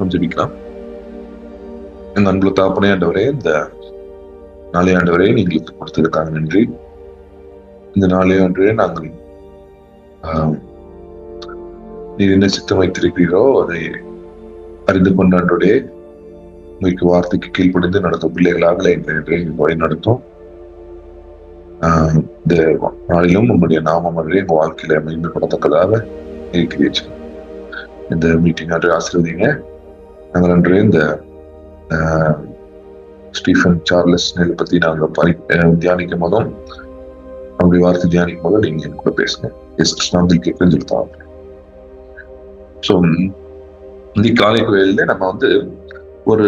கொஞ்சம் ஜெபிக்கலாம். எங்க அன்புள்ள தகப்பனே ஆண்டவரே, இந்த நாளை ஆண்டவரே நீங்களுக்கு கொடுத்ததுக்காக நன்றி. இந்த நாளை ஆண்டவரே நாங்கள் நீர் என்ன சித்தம் வைத்திருக்கிறீரோ அதை அறிந்து கொண்ட ஆண்டவரே உங்களுக்கு வார்த்தைக்கு கீழ்ப்படிந்து நடத்தும் பிள்ளைகளாக எங்களை வழி நடத்தும். இந்த நாளிலும் உங்களுடைய நாமம் அன்றே எங்க வாழ்க்கையில மேம்படுத்தத்தக்கதாக இருக்கிறீர்கள். இந்த மீட்டிங் அன்று ஆசீர்வதிங்க. நாங்கள் அன்று இந்த ஸ்டீஃபன் சார்லஸ் நெல் பத்தி நாங்க தியானிக்கும் போதும் அவருடைய வார்த்தை தியானிக்கும் போதும் நீங்க என் கூட பேசுங்க. கேட்குன்னு சொல்லிட்டாங்க. ஸோ இந்த காலை கோயில நம்ம வந்து ஒரு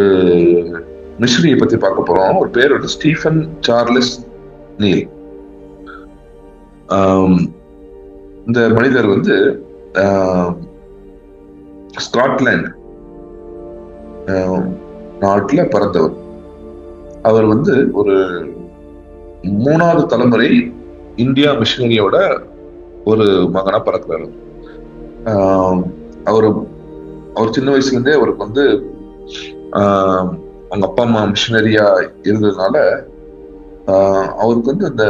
மிஷனரியை பத்தி பார்க்க போறோம். ஒரு பேர் வந்து ஸ்டீஃபன் சார்லஸ் நீல். இந்த மனிதர் வந்து ஸ்காட்லாந்து நாட்டுல பிறந்தவர். அவர் வந்து ஒரு 3வது தலைமுறை இந்தியா மிஷனரியோட ஒரு மகனா பிறக்கிறாரு. அவர் சின்ன வயசுல இருந்தே அவருக்கு வந்து அவங்க அப்பா அம்மா மிஷனரியா இருந்ததுனால அவருக்கு வந்து அந்த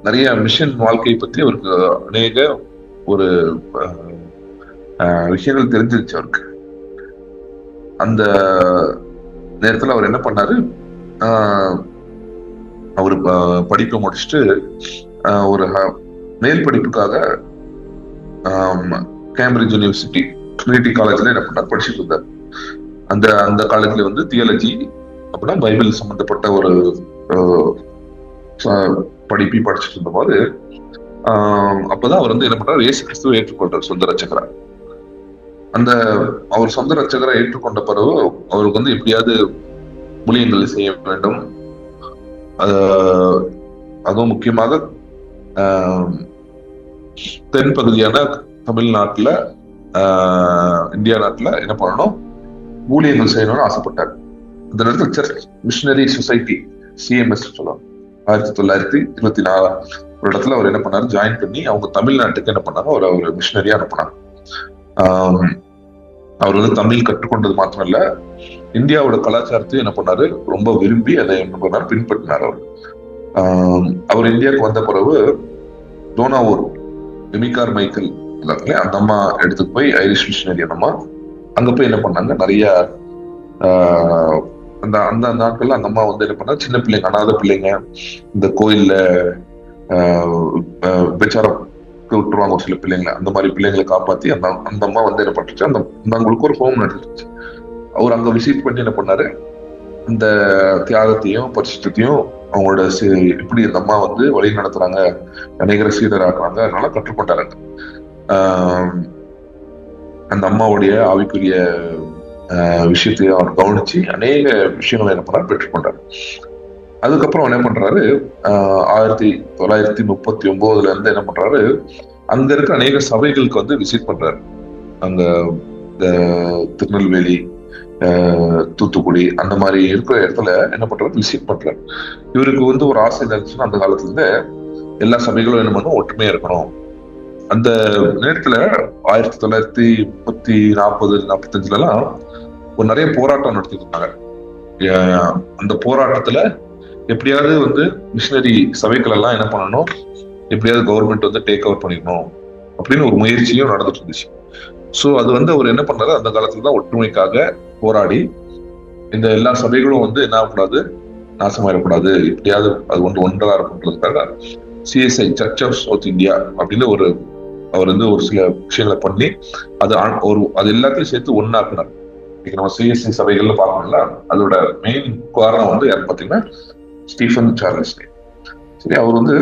நிறைய மிஷன் வாழ்க்கையை பத்தி அவருக்கு அநேக ஒரு விஷயங்கள் தெரிஞ்சிருச்சு அவருக்கு. அந்த நேரத்துல அவர் என்ன பண்ணாரு, அவரு படிப்பை முடிச்சுட்டு ஒரு மேல் படிப்புக்காக கேம்பிரிட்ஜ் யூனிவர்சிட்டி ட்ரினிட்டி காலேஜ்ல என்ன பண்ணார், படிச்சுட்டு இருந்தார். அந்த காலேஜ்ல வந்து தியாலஜி அப்படின்னா பைபிள் சம்பந்தப்பட்ட ஒரு படிப்பை படிச்சுட்டு இருந்த போது அப்பதான் அவர் வந்து என்ன பண்றாரு, இயேசு கிறிஸ்துவை ஏற்றுக்கொண்டார் சொந்த ரட்சகரா. அவர் சொந்த ரட்சகரை ஏற்றுக்கொண்ட பிறகு அவருக்கு வந்து எப்படியாவது ஊழியங்களை செய்ய வேண்டும். அதுவும் முக்கியமாக தென் பகுதியான தமிழ்நாட்டுல இந்தியா நாட்டுல என்ன பண்ணணும், ஊழியங்கள் செய்யணும்னு ஆசைப்பட்டார். இந்த நேரத்தில் சர்ச் மிஷனரி சொசைட்டி CMS சொல்லலாம் 1924 வருடத்துல அவர் என்ன பண்ணாரு, ஜாயின் பண்ணி அவங்க தமிழ்நாட்டுக்கு என்ன பண்ணாங்க, ஒரு மிஷனரியா அனுப்பினாங்க. அவர் வந்து தமிழ் கற்றுக்கொண்டது மாத்திரம் இல்ல, இந்தியாவோட கலாச்சாரத்தையும் என்ன பண்ணாரு, ரொம்ப விரும்பி அதை என்ன பண்ணாரு, பின்பற்றினார். அவர் இந்தியாவுக்கு வந்த பிறகு டோனாவூர் எமிகார் மைக்கேல் அந்த அம்மா எடுத்துட்டு போய் ஐரிஷ் மிஷனரி அந்த அம்மா அங்க போய் என்ன பண்ணாங்க, நிறைய அந்த நாட்கள்ல அந்த அம்மா வந்து என்ன பண்ணா, சின்ன பிள்ளைங்க, அனாதை பிள்ளைங்க இந்த கோயில்ல விபச்சாரம் விட்டுருவாங்க ஒரு சில பிள்ளைங்களை, அந்த மாதிரி பிள்ளைங்களை காப்பாத்தி அந்த அம்மா வந்து என்ன பண்ணிச்சு, அவங்களுக்கு ஒரு ஹோம் நடந்துச்சு. அவர் அங்க விசிட் பண்ணி என்ன பண்ணாரு, இந்த தியாகத்தையும் பரிசுத்தையும் அவங்களோட எப்படி அந்த அம்மா வந்து வழி நடத்துறாங்க, அநேகரை சீடராக்குறாங்க, அதனால கற்றுக்கொண்டாருங்க. அந்த அம்மாவுடைய ஆவிக்குரிய விஷயத்தையும் அவர் கவனிச்சு அநேக விஷயங்களை என்ன பண்ணாரு, பெற்றுக்கொண்டார். அதுக்கப்புறம் என்ன பண்றாரு, 1939 இருந்து என்ன பண்றாரு, அங்க இருக்க அநேக சபைகளுக்கு வந்து விசிட் பண்றாரு. அங்க திருநெல்வேலி, தூத்துக்குடி அந்த மாதிரி இருக்கிற இடத்துல என்ன பண்றாரு, விசிட் பண்றாரு. இவருக்கு வந்து ஒரு ஆசை இருந்துச்சுன்னா, அந்த காலத்துல இருந்து எல்லா சபைகளும் என்ன பண்ணும், ஒற்றுமையா இருக்கணும். அந்த நேரத்துல 1940-45 எல்லாம் ஒரு நிறைய போராட்டம் நடத்திட்டு இருந்தாங்க. அந்த போராட்டத்துல எப்படியாவது வந்து மிஷனரி சபைகள் எல்லாம் என்ன பண்ணணும், எப்படியாவது கவர்மெண்ட் வந்து டேக் ஓவர் பண்ணிக்கணும் அப்படின்னு ஒரு முயற்சியும் நடந்துட்டு இருந்துச்சு. சோ அது வந்து அவர் என்ன பண்ணாரு, அந்த காலத்துல தான் ஒற்றுமைக்காக போராடி இந்த எல்லா சபைகளும் வந்து என்ன ஆகக்கூடாது, நாசமாயிடக்கூடாது, எப்படியாவது அது ஒன்றா இருக்குன்றதுக்காக CSI church of South India அப்படின்னு அவர் வந்து ஒரு சில விஷயங்களை பண்ணி அது எல்லாத்தையும் சேர்த்து ஒன்னாக்குனார். இன்னைக்கு நம்ம CSI சபைகள்ல பார்க்கணும்ல, அதோட மெயின் காரணம் வந்து யாரு பாத்தீங்கன்னா ஸ்டீஃபன் சார்லஸ். சரி, அவர் வந்து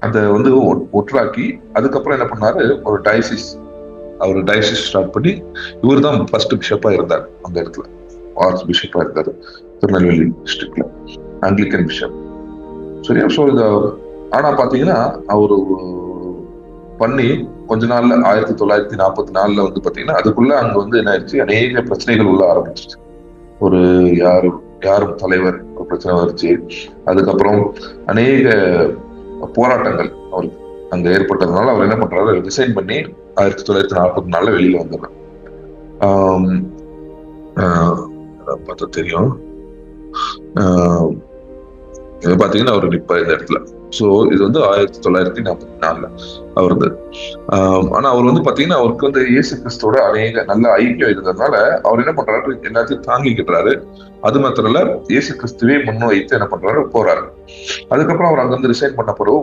அதை வந்து ஒற்றாக்கி அதுக்கப்புறம் என்ன பண்ணாரு, ஒரு டயசிஸ் ஸ்டார்ட் பண்ணி இவர் தான் ஃபர்ஸ்ட் பிஷப்பா இருந்தார் அந்த இடத்துல, ஆர்ச் பிஷப்பா இருந்தாரு திருநெல்வேலி டிஸ்ட்ரிக்ட்ல, ஆங்கிலிக்கன் பிஷப். சரியா. ஸோ ஆனா பாத்தீங்கன்னா அவரு பண்ணி கொஞ்ச நாள்ல 1944 வந்து பாத்தீங்கன்னா அதுக்குள்ள அங்க வந்து என்ன ஆயிடுச்சு, அநேக பிரச்சனைகள் உள்ள ஆரம்பிச்சிச்சு. ஒரு யாரும் தலைவர் ஒரு பிரச்சனை வந்துச்சு. அதுக்கப்புறம் அநேக போராட்டங்கள் அவருக்கு அங்க ஏற்பட்டதுனால அவர் என்ன பண்றாரு, ரிசைன் பண்ணி 1944 வெளியில வந்துடுறாரு. பார்த்தா தெரியும். இது பாத்தீங்கன்னா அவர் நிப்பார் இந்த இடத்துல. சோ இது வந்து 1944 அவரது. ஆனா அவர் வந்து பாத்தீங்கன்னா அவருக்கு வந்து இயேசு கிறிஸ்துவோட அநேக நல்ல ஐக்கியம் இருந்ததுனால அவர் என்ன பண்றாரு, எல்லாத்தையும் தாங்கிக்கிட்டாரு. அது மாத்திரம் இல்ல, இயேசு கிறிஸ்துவே முன் வைத்து என்ன பண்றாரு, போறாரு. அதுக்கப்புறம் அவர் அங்கிருந்து ரிசைன் பண்ண பிறகு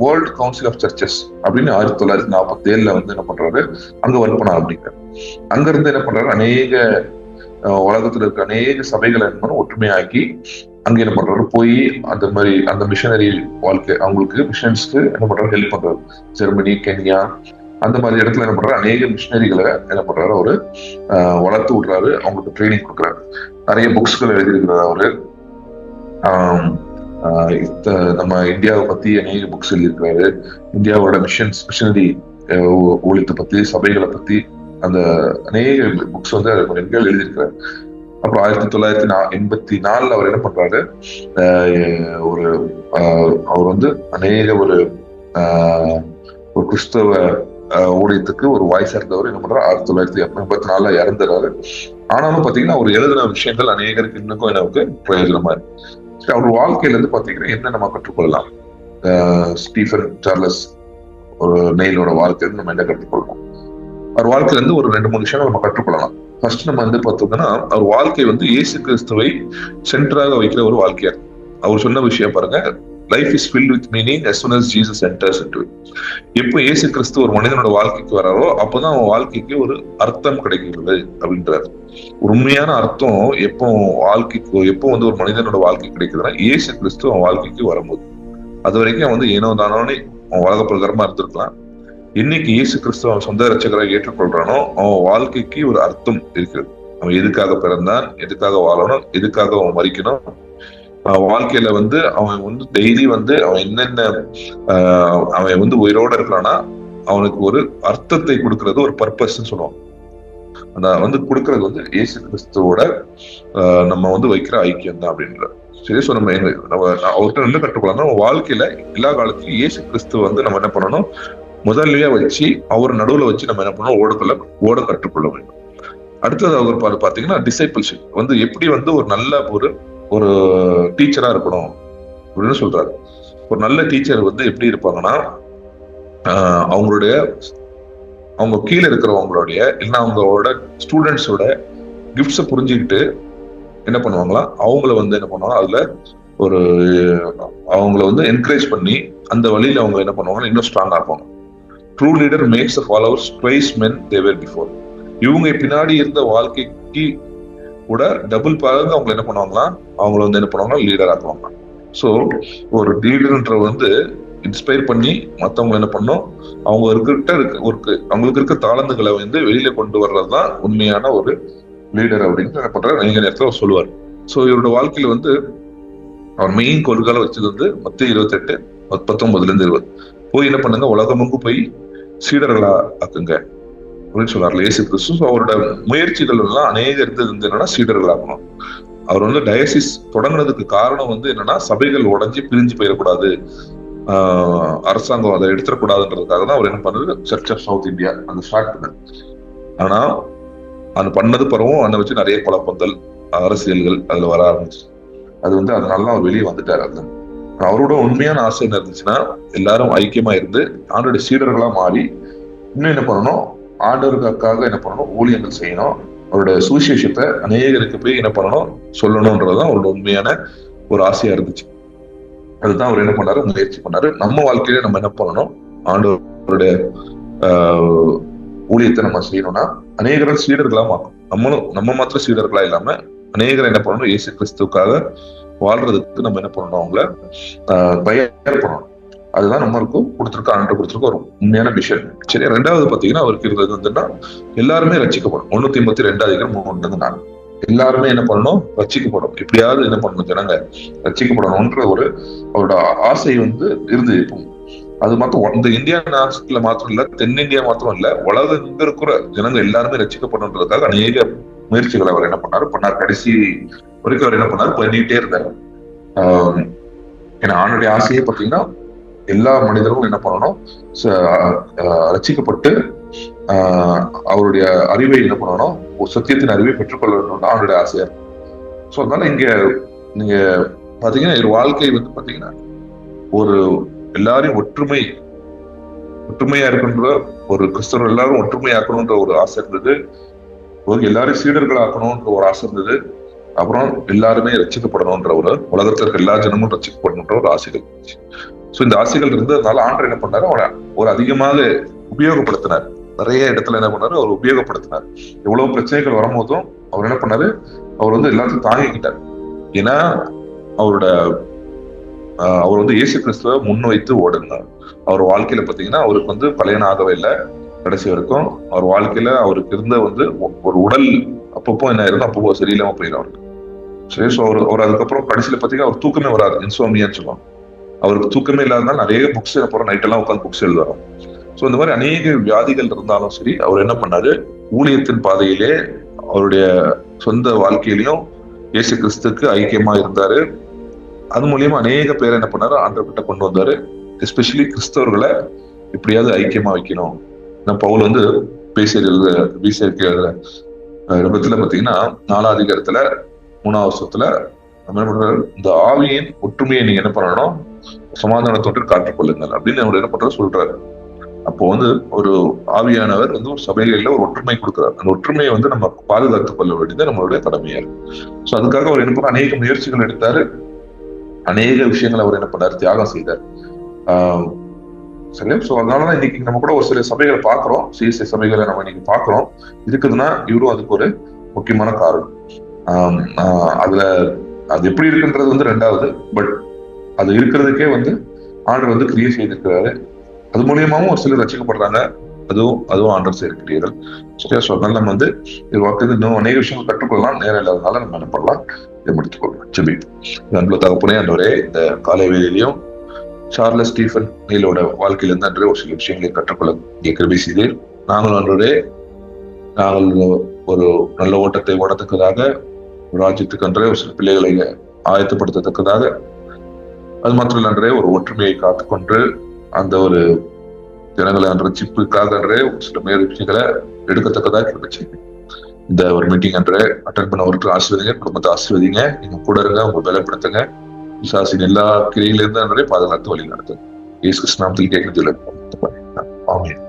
வேர்ல்டு கவுன்சில் ஆஃப் சர்ச்சஸ் அப்படின்னு 1947 வந்து என்ன பண்றாரு, அங்க ஒர்க் பண்ண ஆரம்பிக்கிறார். அங்க இருந்து என்ன பண்றாரு, அநேக உலகத்துல இருக்க அநேக சபைகளை ஒற்றுமையாக்கி அங்க என்ன பண்றாரு, போய் அந்த மாதிரி அந்த மிஷனரி வாழ்க்கை அவங்களுக்கு மிஷன்ஸ்க்கு என்ன பண்றாரு, ஹெல்ப் பண்றாரு. ஜெர்மனி, கென்யா அந்த மாதிரி இடத்துல என்ன பண்றாரு, அநேக மிஷனரிகளை என்ன பண்றாரு, அவரு வளர்த்து விடுறாரு, அவங்களுக்கு ட்ரைனிங் கொடுக்குறாரு. நிறைய புக்ஸ்கள் எழுதியிருக்கிறாரு அவரு. நம்ம இந்தியாவை பத்தி அநேக புக்ஸ் எழுதியிருக்கிறாரு. இந்தியாவோட மிஷனரி ஊழியத்தை பத்தி, சபைகளை பத்தி அந்த அநேக புக்ஸ் வந்து எழுதியிருக்கிறாரு. அப்புறம் 1984 அவர் என்ன பண்றாரு, அவர் வந்து அநேக ஒரு கிறிஸ்தவ ஊழியத்துக்கு ஒரு வாய்ஸா இருந்தவர் என்ன பண்றாரு, 1984 இறந்துறாரு. ஆனாலும் பாத்தீங்கன்னா அவர் எழுதின விஷயங்கள் அநேகருக்கு இன்னும் எனக்கு பிரயோஜனமா இருக்கு. அவர் வாழ்க்கையில இருந்து பாத்தீங்கன்னா என்ன நம்ம கற்றுக்கொள்ளலாம், ஸ்டீஃபன் சார்லஸ் ஒரு நெயிலோட வாழ்க்கையில நம்ம என்ன கற்றுக்கொள்ளலாம், அவர் வாழ்க்கையில இருந்து ஒரு 2-3 விஷயம் நம்ம கற்றுக்கொள்ளலாம். ஃபர்ஸ்ட் நம்ம வந்து பார்த்தோம்னா, அவர் வாழ்க்கை வந்து இயேசு கிறிஸ்துவை சென்டராக வைக்கிற ஒரு வாழ்க்கையா இருக்கு. அவர் சொன்ன விஷயம் பாருங்க, life is filled with meaning as soon as Jesus enters into it. எப்போ இயேசு கிறிஸ்து ஒரு மனிதனோட வாழ்க்கைக்கு வராரோ அப்பதான் அவன் வாழ்க்கைக்கு ஒரு அர்த்தம் கிடைக்கிறது அப்படின்றாரு. உண்மையான அர்த்தம் எப்போ வந்து ஒரு மனிதனோட வாழ்க்கை கிடைக்குதுன்னா, இயேசு கிறிஸ்து அவன் வாழ்க்கைக்கு வரும்போது. அது வரைக்கும் அவன் வந்து ஏனோ தானோன்னு அவன் உலக பிரகாரமா இருந்திருக்கலாம். இன்னைக்கு இயேசு கிறிஸ்து அவன் சொந்த ரட்சகராக ஏற்றுக்கொள்றானோ அவன் வாழ்க்கைக்கு ஒரு அர்த்தம் இருக்கிறது. அவன் எதுக்காக பிறந்தான், எதுக்காக வாழணும், எதுக்காக அவன் மறிக்கணும், வாழ்க்கையில வந்து அவன் வந்து டெய்லி வந்து அவன் என்னென்ன அவன் வந்து உயிரோட இருக்கலாம்னா அவனுக்கு ஒரு அர்த்தத்தை கொடுக்கறது ஒரு பர்பஸ் சொல்லுவான். அந்த வந்து கொடுக்கறது வந்து இயேசு கிறிஸ்துவோட நம்ம வந்து வைக்கிற ஐக்கியம் தான் அப்படின்ற. சரி, ஸோ நம்ம அவர்கிட்ட என்ன கற்றுக்கொள்ளலாம், நம்ம வாழ்க்கையில எல்லா காலத்திலும் இயேசு கிறிஸ்துவ வந்து நம்ம என்ன பண்ணணும், முதல்லயே வச்சு அவர் நடுவுல வச்சு நம்ம என்ன பண்ணணும், ஓட கற்றுக்கொள்ள வேண்டும். அடுத்தது அவர் பாத்தீங்கன்னா டிசைபிள்ஷிப் வந்து எப்படி வந்து ஒரு நல்ல ஒரு டீச்சரா இருக்கணும் அப்படின்னு சொல்றாரு. ஒரு நல்ல டீச்சர் வந்து எப்படி இருப்பாங்கன்னா, அவங்க கீழே இருக்கிறவங்களுடைய இல்லைன்னா அவங்களோட ஸ்டூடெண்ட்ஸோட கிஃப்ட்ஸை புரிஞ்சுக்கிட்டு என்ன பண்ணுவாங்களா, அவங்கள வந்து என்ன பண்ணுவாங்க, அதுல ஒரு அவங்கள வந்து என்கரேஜ் பண்ணி அந்த வழியில அவங்க என்ன பண்ணுவாங்க, இன்னும் ஸ்ட்ராங்கா இருப்பாங்க. True leader makes the followers twice men they were before. இவங்க பின்னாடி இருந்த வாழ்க்கைக்கு கூட டபுள் பாருங்க அவங்க என்ன பண்ணுவாங்களா, அவங்கள வந்து என்ன பண்ணுவாங்க, லீடர் ஆக்குவாங்க. ஸோ ஒரு லீடர்ன்ற வந்து இன்ஸ்பயர் பண்ணி மற்றவங்க என்ன பண்ணும், அவங்களுக்கு இருக்க தாளந்துகளை வந்து வெளியில கொண்டு வர்றதுதான் உண்மையான ஒரு லீடர் அப்படின்னு என்ன பண்றாரு நீங்க நேரத்தில் அவர் சொல்லுவார். ஸோ இவரோட வாழ்க்கையில வந்து அவர் மெயின் கொள்கைகளை வச்சது வந்து மத்திய 28:19-20 போய் என்ன பண்ணுங்க, உலகமுக்கு போய் சீடர்களா ஆக்குங்க அப்படின்னு சொல்றாரு இயேசு கிறிஸ்து. அவரோட முயற்சிகள் எல்லாம் அநேக இருந்தது என்னன்னா சீடர்கள் ஆகணும். அவர் வந்து டயசிஸ் தொடங்கினதுக்கு காரணம் வந்து என்னன்னா, சபைகள் உடஞ்சி பிரிஞ்சு போயிடக்கூடாது, அரசாங்கம் அதை எடுத்துடக்கூடாதுன்றதுக்காக தான் அவர் என்ன பண்றது, சர்ச் ஆஃப் சவுத் இந்தியா அந்த ஸ்டார்ட் பண்ணார். ஆனா அது பண்ணது பிறகும் அதை வச்சு நிறைய குழப்பங்கள், அரசியல்கள் அதுல வர ஆரம்பிச்சு. அது வந்து அதனால அவர் வெளியே வந்துட்டாரு. அது அவரோட உண்மையான ஆசை என்ன இருந்துச்சுன்னா, எல்லாரும் ஐக்கியமா இருந்து ஆண்டோட சீடர்களா மாறி இன்னும் என்ன பண்ணணும், ஆண்டவருக்காக என்ன பண்ணணும், ஊழியங்கள் செய்யணும், அவரோட சுவிசேஷத்தை அநேகருக்கு போய் என்ன பண்ணணும், சொல்லணும்ன்றதுதான் அவரோட உண்மையான ஒரு ஆசையா இருந்துச்சு. அதுதான் அவர் என்ன பண்ணாரு, முயற்சி பண்ணாரு. நம்ம வாழ்க்கையில நம்ம என்ன பண்ணணும், ஆண்டவருடைய ஊழியத்தை நம்ம செய்யணும்னா அநேகரை சீடர்களா மாற்றணும். நம்ம மாத்திரம் சீடர்களா இல்லாம அநேகரை என்ன பண்ணணும், இயேசு கிறிஸ்துவுக்காக வாழ்றதுக்கு நம்ம என்ன பண்ணணும், அவங்கள தயார் பண்ணணும். அதுதான் நம்மளுக்கும் கொடுத்திருக்க ஒரு உண்மையான விஷயம். சரி, ரெண்டாவது பாத்தீங்கன்னா அவருக்கு இருந்தது வந்துன்னா எல்லாருமே ரட்சிக்கப்படும். 182:3-4 எல்லாருமே என்ன பண்ணணும், ரட்சிக்கப்படும். எப்படியாவது என்ன பண்ணணும், ஜனங்க ரட்சிக்கப்படணும்ன்ற ஒரு அவரோட ஆசை வந்து இருந்து இருக்கும். அது மாத்திரம் இந்த இந்தியா நாட்டுல மாத்திரம் இல்ல, தென்னிந்தியா மாத்திரம் இல்ல, உலகம் இங்க இருக்கிற ஜனங்க எல்லாருமே ரட்சிக்கப்படணுன்றதுக்காக அநேக முயற்சிகளை அவர் என்ன பண்ணார். கடைசி வரைக்கும் அவர் என்ன பண்ணாரு, பண்ணிட்டே இருந்தாரு. ஏன்னா அவனுடைய ஆசையை பாத்தீங்கன்னா எல்லா மனிதர்களும் என்ன பண்ணணும், ரட்சிக்கப்பட்டு அவருடைய அறிவை என்ன பண்ணணும், ஒரு சத்தியத்தின் அறிவை பெற்றுக்கொள்ள வேண்டும் அவருடைய ஆசையா இருக்கும். ஸோ அதனால இங்க நீங்க பாத்தீங்கன்னா ஒரு வாழ்க்கை வந்து பாத்தீங்கன்னா ஒரு எல்லாரையும் ஒற்றுமையா இருக்கின்ற ஒரு கிறிஸ்தவர்கள் எல்லாரும் ஒற்றுமையாக்கணும்ன்ற ஒரு ஆசை இருந்தது. எல்லாரும் சீடர்களாக்கணும்ன்ற ஒரு ஆசை இருந்தது. அப்புறம் எல்லாருமே ரட்சிக்கப்படணும்ன்ற ஒரு உலகத்துல இருக்க எல்லா ஜனமும் ரட்சிக்கப்படணும்ன்ற ஒரு ஆசைகள். ஸோ இந்த ஆசைகள் இருந்ததுனால ஆண்டவர் என்ன பண்ணாரு, அவனை ஒரு அதிகமாக உபயோகப்படுத்தினார். நிறைய இடத்துல என்ன பண்ணாரு, அவர் உபயோகப்படுத்தினார். எவ்வளவு பிரச்சனைகள் வரும்போதும் அவர் என்ன பண்ணாரு, அவர் வந்து எல்லாத்தையும் தாங்கிக்கிட்டார். ஏன்னா அவர் வந்து இயேசு கிறிஸ்துவ முன்வைத்து ஓடுனார். அவர் வாழ்க்கையில பாத்தீங்கன்னா அவருக்கு வந்து கல்யாணம் ஆகவே இல்லை கடைசி வரைக்கும். அவர் வாழ்க்கையில அவருக்கு இருந்த வந்து ஒரு உடல் அப்பப்போ என்ன இருந்தா அப்பப்போ சரியில்லாம போயிடும் அவருக்கு. சரி, ஸோ அவர் அதுக்கப்புறம் கடைசியில பாத்தீங்கன்னா அவர் தூக்கமே வராது, இன்சோமியான்னு சொல்லுவாங்க. அவருக்கு தூக்கமே இல்லாதனால நிறைய புக்ஸ் அப்புறம் நைட் எல்லாம் உட்காந்து புக்ஸ் எழுதுவார். ஸோ இந்த மாதிரி அநேக வியாதிகள் இருந்தாலும் சரி, அவர் என்ன பண்ணாரு, ஊழியத்தின் பாதையிலே அவருடைய சொந்த வாழ்க்கையிலையும் இயேசு கிறிஸ்துக்கு ஐக்கியமா இருந்தாரு. அது மூலியமா அநேக பேர் என்ன பண்ணாரு, ஆண்டவர்கிட்ட கொண்டு வந்தாரு. எஸ்பெஷலி கிறிஸ்தவர்களை எப்படியாவது ஐக்கியமா வைக்கணும். பவுல் வந்து விபத்துல பாத்தீங்கன்னா 4ஆம் அதிகாரத்துல 3ஆம் வருஷத்துல இந்த ஆவியின் ஒற்றுமையை நீங்க என்ன பண்ணணும், சமாதானத்தோடு காற்றுக்கொள்ளுங்கள் அப்படின்னு அவர் என்ன பண்ற சொல்றாரு. அப்போ வந்து ஒரு ஆவியானவர் வந்து ஒரு சபைகளில ஒரு ஒற்றுமை கொடுக்கிறார். அந்த ஒற்றுமையை வந்து நம்ம பாதுகாத்துக் கொள்ள வேண்டியது நம்மளுடைய கடமையா இருக்கு. ஸோ அதுக்காக அவர் என்ன பண்ண அநேக முயற்சிகள் எடுத்தாரு. அநேக விஷயங்களை அவர் என்ன பண்ணாரு, தியாகம் செய்தார். சரி, ஸோ அதனாலதான் இன்னைக்கு நம்ம கூட ஒரு சில சபைகளை பாக்குறோம், சிஎஸ்ஐ சபைகளை நம்ம இன்னைக்கு பாக்குறோம் இருக்குதுன்னா இவரும் அதுக்கு ஒரு முக்கியமான காரணம். அதுல அது எப்படி இருக்குன்றது வந்து ரெண்டாவது, பட் அது இருக்கிறதுக்கே வந்து ஆண்டவர் வந்து கிரியை செய்திருக்கிறாரு. அது மூலியமாவும் ஒரு சிலர் ரசிக்கப்படுறாங்க. அதுவும் ஆண்டவர் செய்திருக்கிறீர்கள். சரியா, ஸோ அதனால நம்ம வந்து இது வாக்கு இன்னும் அநேக விஷயங்கள் கற்றுக்கொள்ளலாம். நேரம் இல்லாதனால நம்ம என்ன பண்ணலாம், இதை முடித்துக் கொள்ளலாம். ஜெபி. அன்புள்ள தகப்பனே, ஆண்டவரே, இந்த காலை வேளையிலையும் சார்லஸ் ஸ்டீஃபன் நீலோட வாழ்க்கையிலிருந்து அன்றே ஒரு சில விஷயங்களை கற்றுக்கொள்ள இங்கே கிருபை செய்தீர். நாங்கள் அன்றே ஒரு நல்ல ஓட்டத்தை ஓடத்தக்கதாக, ராஜ்யத்துக்கு அன்றே ஒரு சில பிள்ளைகளை ஆயத்தப்படுத்தத்தக்கதாக, அது மாத்திரம் அன்றே ஒரு ஒற்றுமையை காத்துக்கொண்டு அந்த ஒரு ஜனங்களை அன்ற சிப்புக்காக அன்றே ஒரு சில முயற்சிகளை எடுக்கத்தக்கதாக கிருபை செய்தீர். இந்த ஒரு மீட்டிங் அன்றே அட்டன் பண்ண ஒருத்தர் ஆசீர்வதிங்க, குடும்பத்தை ஆசீர்வதிங்க, நீங்க கூட இருங்க, உங்க பலப்படுத்துங்க. விசாசின் எல்லா கிரையிலிருந்து அன்றே பாதுகாத்து வழி நடத்துங்க. இயேசு கிறிஸ்து நாமத்தில் கேட்கிறது. ஆமென்.